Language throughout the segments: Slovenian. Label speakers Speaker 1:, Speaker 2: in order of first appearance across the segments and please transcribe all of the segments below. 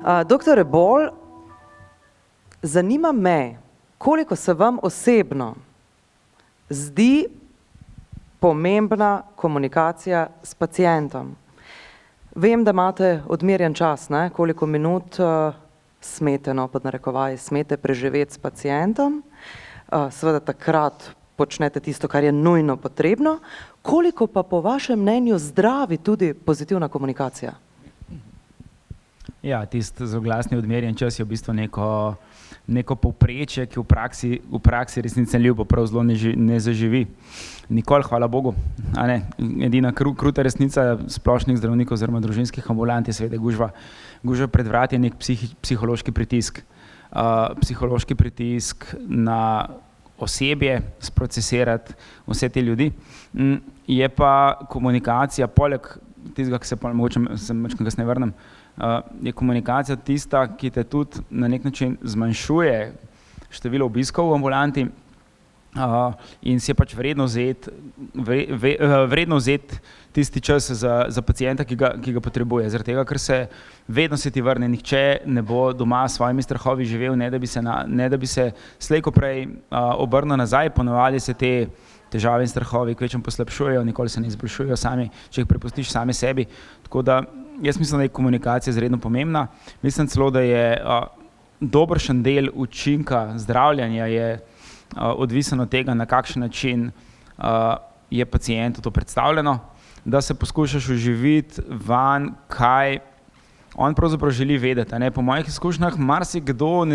Speaker 1: Doktor Rebolj, zanima me, koliko se vam osebno zdi pomembna komunikacija s pacientom. Vem, da imate odmerjen čas, ne? Koliko minut smete, no, pod narekovaji, smete preživeti s pacientom. Seveda takrat počnete tisto, kar je nujno potrebno. Koliko pa po vašem mnenju zdravi tudi pozitivna komunikacija?
Speaker 2: Ja, tisti zoglasni odmerjen čas je v bistvu neko povprečje, ki v praksi resnice ljubo prav zelo ne zaživi. Nikoli, hvala Bogu. Edina kruta resnica splošnih zdravnikov oziroma družinskih ambulant je seveda gužva pred vrati je nek psihološki pritisk. Psihološki pritisk na osebje, sprocesirati vse te ljudi. Je pa komunikacija, poleg tistega, ki se pa mogoče se malo kasneje vrnem, je komunikacija tista, ki te tudi na nek način zmanjšuje število obiskov v ambulanti in si je pač vredno vzeti tisti čas za pacienta, ki ga potrebuje. Zaradi tega, ker se vedno se ti vrne, nihče ne bo doma s svojimi strahovi živel, ne da bi se slej ko prej obrnil nazaj, ponovadi se te težave in strahovi kvečem poslabšujejo, nikoli se ne izboljšujejo sami, če jih prepustiš sami sebi. Tako da jaz mislim, da je komunikacija izredno pomembna. Mislim celo, da je dobršen del učinka zdravljenja je odvisen od tega, na kakšen način je pacientu to predstavljeno, da se poskušaš vživiti van, kaj on pravzaprav želi vedeti. Po mojih izkušnjah marsikdo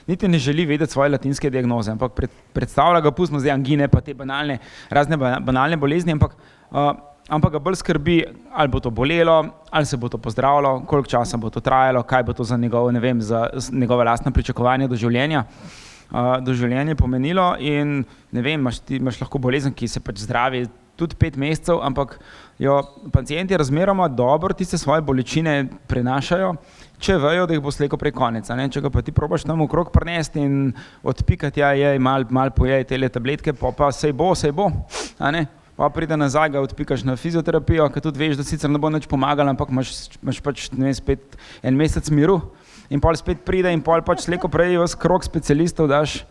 Speaker 2: niti ne želi vedeti svoje latinske diagnoze, ampak predstavlja ga, pustimo zdaj angine pa te razne banalne bolezni, ampak ga bolj skrbi, ali bo to bolelo, ali se bo to pozdravilo, koliko časa bo to trajalo, kaj bo to za njegove lastne pričakovanje do življenja pomenilo in ne vem, imaš lahko bolezen, ki se pač zdravi tudi 5 mesecev, ampak jo pacienti razmeroma dobro tiste svoje bolečine prenašajo, če vejo, da jih bo slej ko prej konec. Če ga pa ti probaš tam okrog prinesti in odpikati, malo pojej tele tabletke, pa sej bo, pa pride nazaj, ga odpikaš na fizioterapijo, ker tudi veš, da sicer ne bo nič pomagalo, ampak imaš pač spet en mesec miru in pol spet pride in pol pač slej ko prej vas krog specialistov daš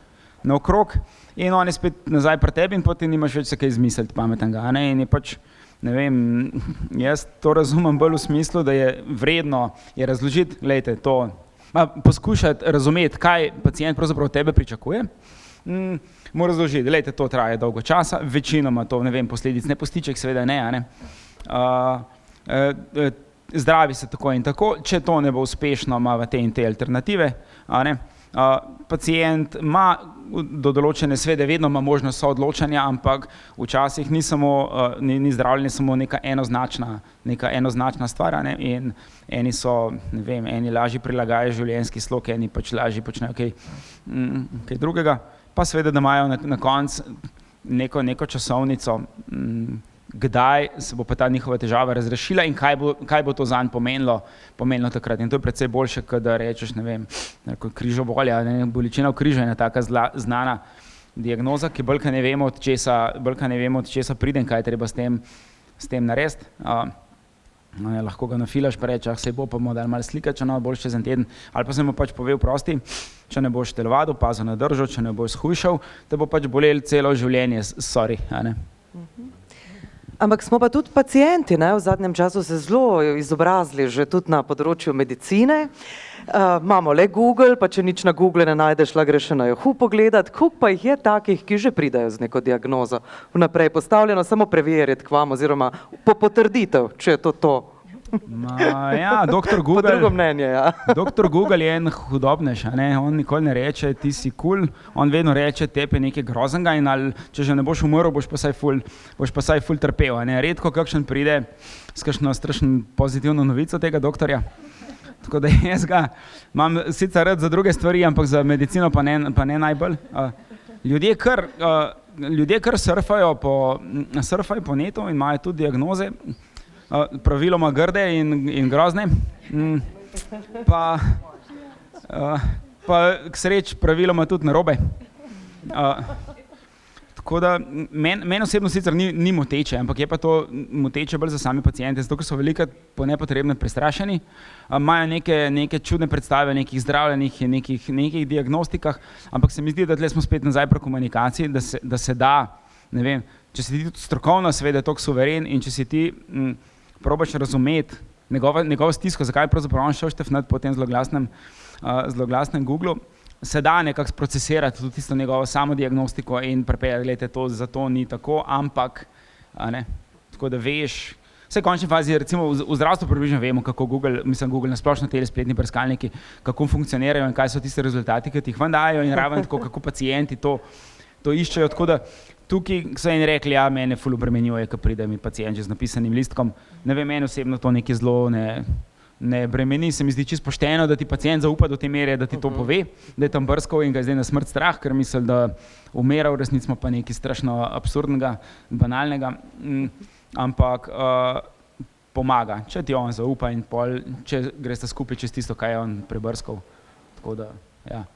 Speaker 2: naokrog in on je spet nazaj pri tebi in potem nimaš več se kaj izmisliti pametnega. In je pač, ne vem, jaz to razumem bolj v smislu, da je vredno razložiti, glejte, to, poskušati razumeti, kaj pacient pravzaprav od tebe pričakuje. Mora razložiti, glejte, to traja dolgo časa, večinoma to, ne vem, posledic ne postiček, seveda ne. Zdravi se tako in tako, če to ne bo uspešno, ima v te in te alternative. Pacient ima do določene svede, vedno ima možnost soodločanja, ampak včasih ni zdravljenje samo neka enoznačna stvar. In eni so, ne vem, eni lažje prilagajajo življenjski slog, eni pač lažje počnejo kaj drugega. Pa seveda, da imajo na koncu neko časovnico, kdaj se bo pa ta njihova težava razrešila in kaj bo to zanj pomenilo takrat. In to je precej boljše, kot da rečeš, ne vem, križobolja, bolečina v križu je ena taka znana diagnoza, ki bolj ne vemo, od česa pride in kaj je treba s tem narediti. Lahko ga nafilaš, pa reče, sej bo, pa bomo dali malo slikati, če ne boš čez en teden, ali pa se mu pač pove prosti, če ne boš telovadil, pazil na držo, če ne boš shujšal, te bo pač bolel celo življenje, sorry.
Speaker 1: Ampak smo pa tudi pacienti, v zadnjem času se zelo izobrazili že tudi na področju medicine. Imamo le Google, pa če nič na Google ne najdeš, greš na Yahoo pogledati, koliko pa jih je takih, ki že pridajo z neko diagnozo vnaprej postavljeno, samo preveriti k vam oziroma potrditev, če je to.
Speaker 2: Ja, doktor Google,
Speaker 1: po drugo mnenje, ja.
Speaker 2: Doktor Google je en hudobnež, on nikoli ne reče, ti si cool, on vedno reče, tepe nekaj groznega in ali, če že ne boš umrl, boš pa saj ful trpel. Redko kakšen pride s kakšno strašno pozitivno novico tega doktorja. Tako da jaz ga imam sicer rad za druge stvari, ampak za medicino pa ne najbolj. Ljudje kar surfajo po netu in imajo tudi diagnoze, praviloma grde in grozne, pa k sreč praviloma tudi narobe. Tako da meni osebno sicer ni moteče, ampak je pa to moteče bolj za same paciente, zato ker so velikokrat po nepotrebno prestrašeni, imajo neke čudne predstave o nekih zdravljenjih, nekih diagnostikah, ampak se mi zdi, da tle smo spet nazaj pri komunikaciji, da se da, ne vem, če si ti tudi strokovno seveda toliko suveren in če si ti probaš razumeti njegovo stisko, zakaj pravzaprav on šel štefnati po tem zloglasnem Googlu, se da nekako sprocesirati tudi tisto njegovo samodiagnostiko in pripeljati, gledajte, to zato ni tako, ampak, tako da veš, vse v končni fazi, recimo v zdravstvu približno vemo, kako Google na splošno te spletni brskalniki, kako funkcionirajo in kaj so tiste rezultati, ki ti jih ven dajo in raven tako, kako pacienti to iščejo, tako da tukaj so eni rekli, ja, mene ful obremenjuje, ko pride mi pacient že z napisanim listkom, ne vem, meni osebno to nekaj zelo ne bremeni, se mi zdi čisto pošteno, da ti pacient zaupa do te mere, da ti to pove, da je tam brskal in ga je zdaj na smrt strah, ker misli, da umira, v resnici smo pa nekaj strašno absurdnega, banalnega, ampak pomaga, če ti on zaupa in pol, če greste skupaj čez tisto, kaj je on prebrskal, tako da, ja.